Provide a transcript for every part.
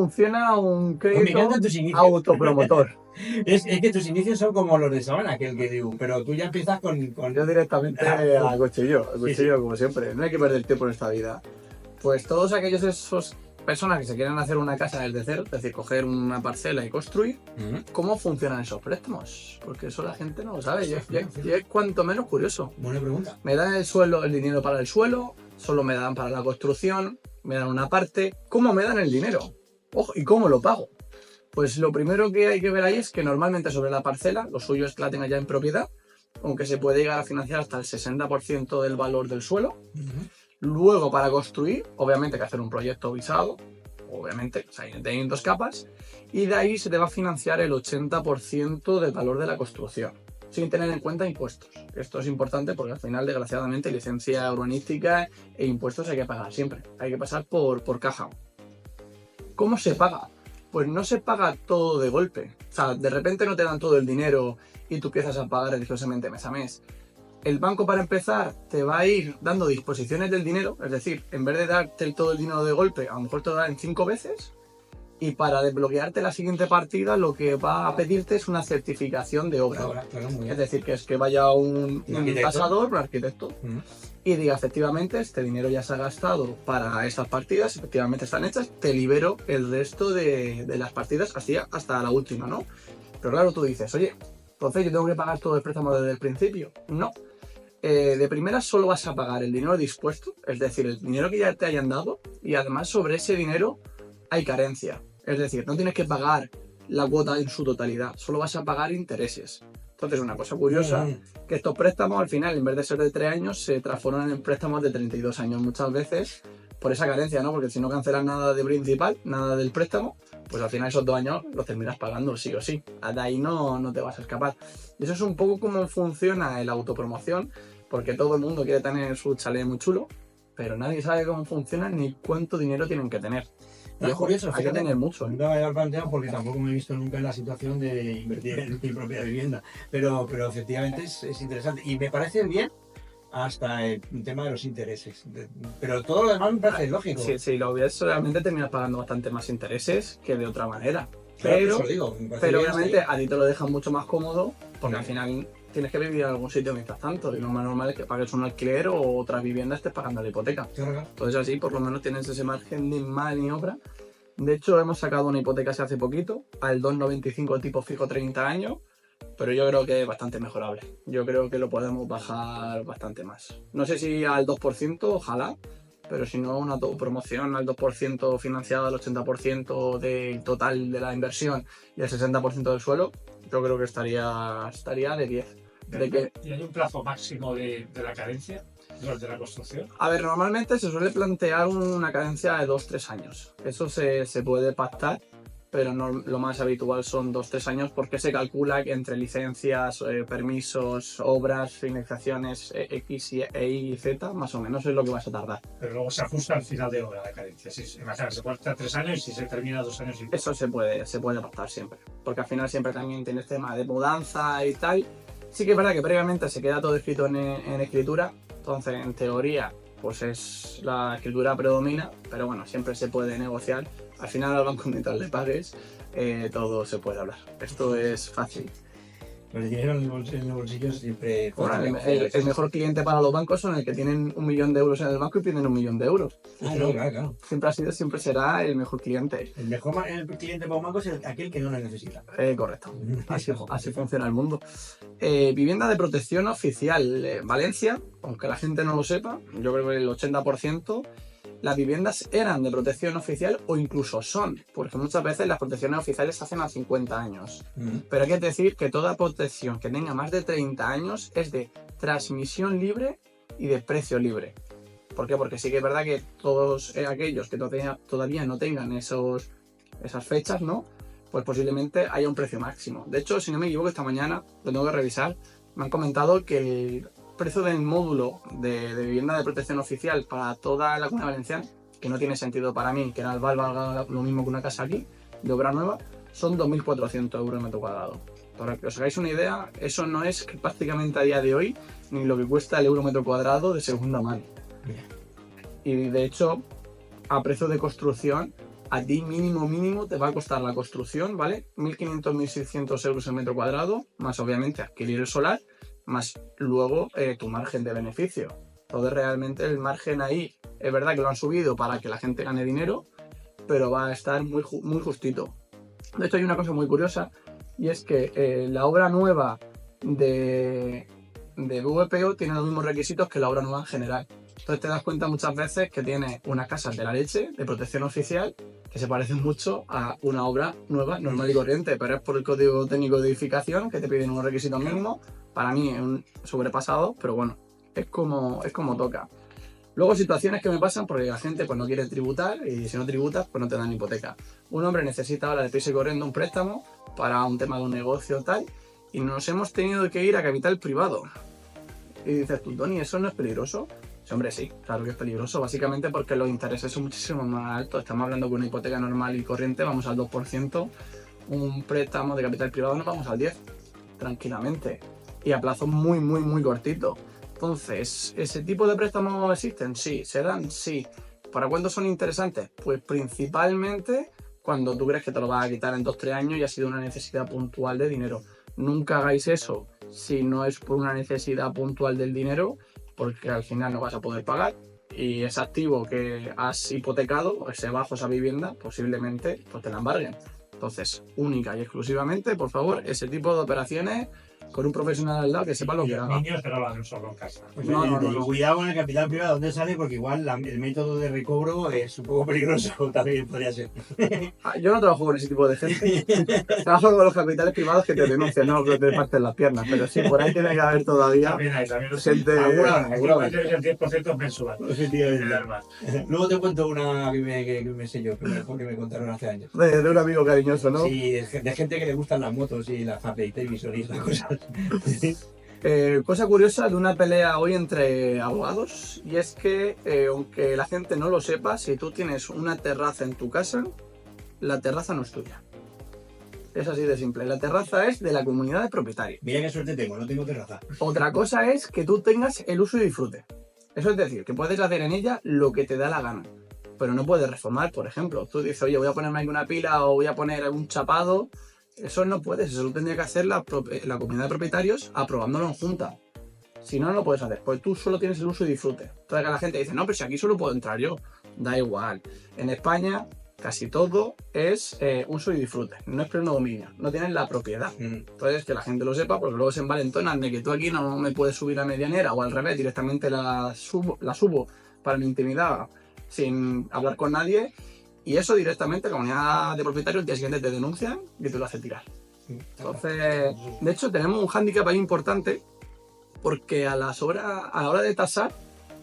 funciona un Pues me crédito encantan tus inicios. autopromotor. Es que tus inicios son como los de Sabana, aquel que digo, pero tú ya empiezas con... Yo directamente al cuchillo, Sí. como siempre. No hay que perder tiempo en esta vida. Pues todos aquellos esos personas que se quieren hacer una casa desde cero, es decir, coger una parcela y construir, ¿cómo funcionan esos préstamos? Porque eso la gente no lo sabe y es cuanto menos curioso. Buena pregunta. Me dan el dinero para el suelo, solo me dan para la construcción, me dan una parte. ¿Cómo me dan el dinero? Ojo, ¿y cómo lo pago? Pues lo primero que hay que ver ahí es que normalmente sobre la parcela, lo suyo es que la tenga ya en propiedad, aunque se puede llegar a financiar hasta el 60% del valor del suelo. Luego, para construir, obviamente hay que hacer un proyecto visado, obviamente, o sea, hay dos capas, y de ahí se te va a financiar el 80% del valor de la construcción, sin tener en cuenta impuestos. Esto es importante porque al final, desgraciadamente, licencia urbanística e impuestos hay que pagar siempre. Hay que pasar por caja. ¿Cómo se paga? Pues no se paga todo de golpe. O sea, de repente no te dan todo el dinero y tú empiezas a pagar religiosamente mes a mes. El banco, para empezar, te va a ir dando disposiciones del dinero, es decir, en vez de darte todo el dinero de golpe, a lo mejor te lo dan en 5 veces, y para desbloquearte la siguiente partida lo que va a pedirte es una certificación de obra. Claro, muy bien. Es decir, que es que vaya un tasador, un arquitecto, Ujú. y diga, efectivamente, este dinero ya se ha gastado para estas partidas, efectivamente están hechas, te libero el resto de las partidas hasta la última, ¿no? Pero claro, tú dices, oye, entonces yo tengo que pagar todo el préstamo desde el principio. No. De primera solo vas a pagar el dinero dispuesto, es decir, el dinero que ya te hayan dado, y además sobre ese dinero hay carencia. Es decir, no tienes que pagar la cuota en su totalidad, solo vas a pagar intereses. Entonces, una cosa curiosa, que estos préstamos al final, en vez de ser de 3 años, se transforman en préstamos de 32 años muchas veces, por esa carencia, ¿no? Porque si no cancelas nada de principal, nada del préstamo, pues al final esos 2 años los terminas pagando sí o sí. De ahí no te vas a escapar. Y eso es un poco cómo funciona la autopromoción, porque todo el mundo quiere tener su chalet muy chulo, pero nadie sabe cómo funciona ni cuánto dinero tienen que tener. Y Es curioso, hay que tener mucho. Nunca me había planteado porque tampoco me he visto nunca en la situación de invertir en mi propia vivienda. Pero efectivamente es interesante. Y me parece bien hasta el tema de los intereses. Pero todo lo demás me parece lógico. Si lo ves, realmente terminas pagando bastante más intereses que de otra manera. Claro, Pero obviamente a ti te lo dejan mucho más cómodo porque al final tienes que vivir en algún sitio mientras tanto. Y lo más normal es que pagues un alquiler o otra vivienda estés pagando la hipoteca. Entonces así por lo menos tienes ese margen de maniobra. De hecho, hemos sacado una hipoteca hace poquito al 2,95 tipo fijo 30 años. Pero yo creo que es bastante mejorable. Yo creo que lo podemos bajar bastante más. No sé si al 2%, ojalá, pero si no, una promoción al 2% financiada al 80% del total de la inversión y el 60% del suelo, yo creo que estaría de 10. ¿Y hay un plazo máximo de la carencia durante la construcción? A ver, normalmente se suele plantear una carencia de 2-3 años. Eso se puede pactar, pero no, lo más habitual son 2-3 años porque se calcula que entre licencias, permisos, obras, financiaciones X, Y y Z, más o menos es lo que vas a tardar. Pero luego se ajusta al final de obra la carencia. Imagínate, se puede estar 3 años y si se termina 2 años y poco. Eso se puede pactar siempre, porque al final siempre también tienes tema de mudanza y tal. Sí que es verdad que previamente se queda todo escrito en escritura, entonces en teoría pues la escritura predomina, pero bueno, siempre se puede negociar. Al final al banco, mientras le pagues, todo se puede hablar. Esto es fácil. El dinero en el bolsillo siempre... Bueno, el mejor cliente para los bancos son el que tienen 1 millón de euros en el banco y piden 1 millón de euros. Claro. Siempre ha sido, siempre será el mejor cliente. El mejor cliente para un banco es aquel que no lo necesita. Correcto. Así funciona el mundo. Vivienda de protección oficial. Valencia, aunque la gente no lo sepa, yo creo que el 80%, las viviendas eran de protección oficial o incluso son, porque muchas veces las protecciones oficiales se hacen a 50 años. Pero hay que decir que toda protección que tenga más de 30 años es de transmisión libre y de precio libre. ¿Por qué? Porque sí que es verdad que todos aquellos que todavía no tengan esas fechas, ¿no? Pues posiblemente haya un precio máximo. De hecho, si no me equivoco, esta mañana, lo tengo que revisar, me han comentado que el precio del módulo de vivienda de protección oficial para toda la Comunidad Valenciana, que no tiene sentido para mí que en Albal valga lo mismo que una casa aquí, de obra nueva, son 2.400 euros el metro cuadrado. Para que os hagáis una idea, eso no es prácticamente a día de hoy ni lo que cuesta el euro metro cuadrado de segunda mano. Y de hecho, a precio de construcción, a ti mínimo te va a costar la construcción, ¿vale? 1.500, 1.600 euros el metro cuadrado, más obviamente adquirir el solar, más luego tu margen de beneficio. Entonces realmente el margen ahí, es verdad que lo han subido para que la gente gane dinero, pero va a estar muy justito. De hecho hay una cosa muy curiosa, y es que la obra nueva de VPO tiene los mismos requisitos que la obra nueva en general. Entonces te das cuenta muchas veces que tiene unas casas de la leche, de protección oficial, que se parecen mucho a una obra nueva, normal y corriente, pero es por el código técnico de edificación que te piden unos requisitos mínimos. Para mí es un sobrepasado, pero bueno, es como toca. Luego situaciones que me pasan porque la gente pues no quiere tributar y si no tributas pues no te dan hipoteca. Un hombre necesita ahora deprisa y corriendo un préstamo para un tema de un negocio tal y nos hemos tenido que ir a capital privado. Y dices tú, Tony, ¿eso no es peligroso? Sí, hombre, sí, claro que es peligroso, básicamente porque los intereses son muchísimo más altos. Estamos hablando que una hipoteca normal y corriente vamos al 2%, un préstamo de capital privado nos vamos al 10%, tranquilamente, y a plazo muy cortito. Entonces, ¿ese tipo de préstamos existen? Sí. ¿Se dan? Sí. ¿Para cuándo son interesantes? Pues principalmente cuando tú crees que te lo vas a quitar en 2-3 años y ha sido una necesidad puntual de dinero. Nunca hagáis eso si no es por una necesidad puntual del dinero, porque al final no vas a poder pagar y ese activo que has hipotecado, ese bajo, esa vivienda, posiblemente pues te la embarguen. Entonces, única y exclusivamente, por favor, ese tipo de operaciones con un profesional al lado que sepa lo que los haga. niños que no lo hacen solo en casa. No. Cuidado con el capital privado, ¿dónde sale? Porque igual el método de recobro es un poco peligroso, también podría ser. Yo no trabajo con ese tipo de gente. Trabajo con los capitales privados que te denuncian, no que te parten las piernas. Pero sí, por ahí tiene que haber todavía También hay gente. el 10% mensual. Luego te cuento una que me sé yo, que me contaron hace años. De un amigo cariñoso, ¿no? Sí, de gente que le gustan las motos y las Harley Davidson y esas cosas. Cosa curiosa de una pelea hoy entre abogados, y es que aunque la gente no lo sepa, si tú tienes una terraza en tu casa, la terraza no es tuya. Es así de simple. La terraza es de la comunidad de propietarios. Mira qué suerte tengo, no tengo terraza. Otra cosa es que tú tengas el uso y disfrute. Eso es decir, que puedes hacer en ella lo que te da la gana, pero no puedes reformar, por ejemplo. Tú dices, oye, voy a ponerme aquí una pila o voy a poner un chapado. Eso no puedes, eso lo tendría que hacer la comunidad de propietarios aprobándolo en junta. Si no, no lo puedes hacer, pues tú solo tienes el uso y disfrute. Entonces la gente dice, no, pero si aquí solo puedo entrar yo. Da igual. En España casi todo es uso y disfrute, no es pleno dominio, no tienes la propiedad. Entonces que la gente lo sepa, porque luego se envalentonan de que tú aquí no me puedes subir a medianera o al revés, directamente la subo para mi intimidad sin hablar con nadie. Y eso directamente la comunidad de propietarios el día siguiente te denuncian y te lo hace tirar. Entonces, de hecho, tenemos un hándicap ahí importante porque a la hora de tasar,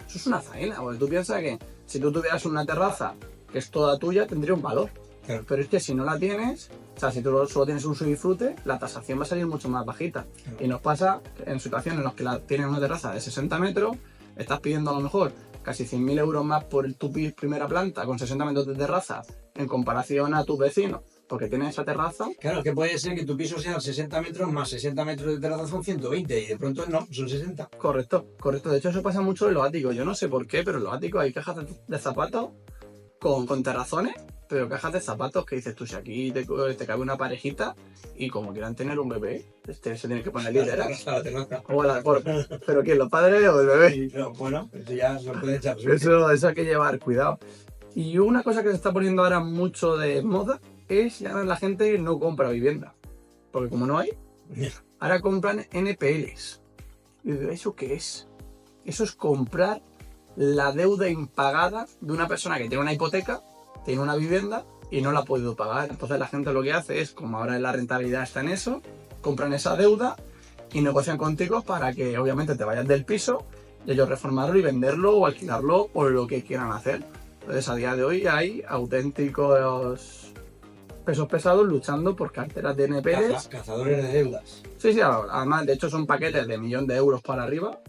eso es una faena. Porque tú piensas que si tú tuvieras una terraza que es toda tuya, tendría un valor. Claro. Pero es que si no la tienes, o sea, si tú solo tienes uso y disfrute, la tasación va a salir mucho más bajita. Claro. Y nos pasa en situaciones en las que tienes una terraza de 60 metros, estás pidiendo a lo mejor casi 100.000 euros más por tu primera planta con 60 metros de terraza en comparación a tus vecinos, porque tienes esa terraza. Claro, que puede ser que tu piso sea 60 metros más 60 metros de terraza son 120 y de pronto no, son 60. Correcto. De hecho, eso pasa mucho en los áticos. Yo no sé por qué, pero en los áticos hay cajas de zapatos con terrazones, pero cajas de zapatos que dices tú, si aquí te cabe una parejita y como quieran tener un bebé, se tiene que poner literas. ¿Pero quién, los padres o el bebé? No, bueno, eso ya se lo puede echar. Eso hay que llevar cuidado. Y una cosa que se está poniendo ahora mucho de moda es ya la gente no compra vivienda. Porque como no hay, ahora compran NPLs. Y digo, ¿eso qué es? Eso es comprar la deuda impagada de una persona que tiene una hipoteca, tiene una vivienda y no la ha podido pagar. Entonces la gente lo que hace es, como ahora la rentabilidad está en eso, compran esa deuda y negocian contigo para que obviamente te vayas del piso y ellos reformarlo y venderlo o alquilarlo o lo que quieran hacer. Entonces a día de hoy hay auténticos pesos pesados luchando por carteras de NPLs. Cazadores de deudas. Sí, además de hecho son paquetes de 1.000.000 de euros para arriba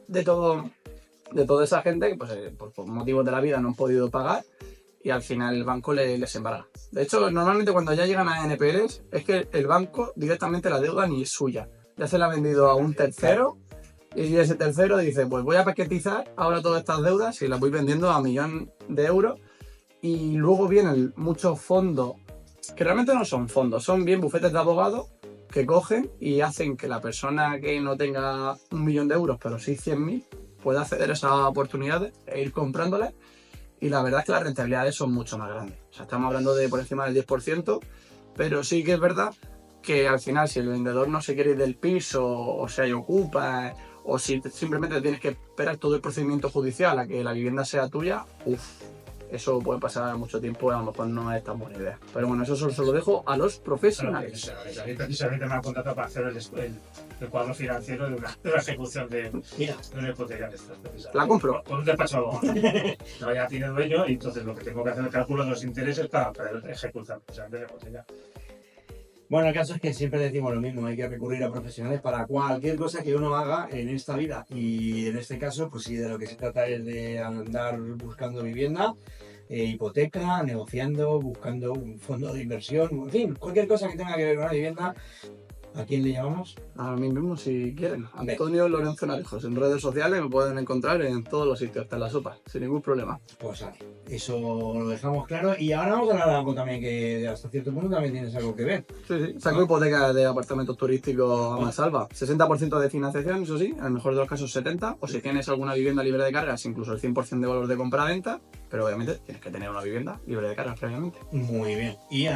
de toda esa gente que pues, por motivos de la vida no han podido pagar y al final el banco les embarga. De hecho, normalmente cuando ya llegan a NPLs es que el banco directamente la deuda ni es suya. Ya se la ha vendido a un tercero y ese tercero dice, pues voy a paquetizar ahora todas estas deudas y las voy vendiendo a 1.000.000 de euros Y luego vienen muchos fondos, que realmente no son fondos, son bien bufetes de abogados que cogen y hacen que la persona que no tenga 1.000.000 de euros, pero sí 100.000, pueda acceder a esas oportunidades e ir comprándolas. Y la verdad es que las rentabilidades son mucho más grandes. O sea, estamos hablando de por encima del 10%, pero sí que es verdad que al final, si el vendedor no se quiere ir del piso, o se ocupa, o si simplemente tienes que esperar todo el procedimiento judicial a que la vivienda sea tuya, eso puede pasar mucho tiempo y a lo mejor no es tan buena idea. Pero bueno, eso solo se lo dejo a los profesionales. A mí precisamente me han contratado para hacer el cuadro financiero de una ejecución de una hipoteca de estas. Precisamente. La compro. Con un despacho de abogado. No, ya tiene dueño y entonces lo que tengo que hacer es el cálculo de los intereses para poder ejecutar precisamente la hipoteca. Bueno, el caso es que siempre decimos lo mismo, hay que recurrir a profesionales para cualquier cosa que uno haga en esta vida. Y en este caso, pues sí, de lo que se trata es de andar buscando vivienda, hipoteca, negociando, buscando un fondo de inversión, en fin, cualquier cosa que tenga que ver con la vivienda. ¿A quién le llamamos? A mí mismo, si quieren. Antonio Lorenzo Narejos. En redes sociales me pueden encontrar en todos los sitios, hasta en la sopa, sin ningún problema. Pues vale, eso lo dejamos claro. Y ahora vamos a hablar de algo también que hasta cierto punto también tienes algo que ver. Sí. Saco hipotecas de apartamentos turísticos a mansalva. 60% de financiación, eso sí, en el mejor de los casos 70%. O si tienes alguna vivienda libre de cargas, incluso el 100% de valor de compra-venta. Pero obviamente tienes que tener una vivienda libre de cargas previamente. Muy bien. Y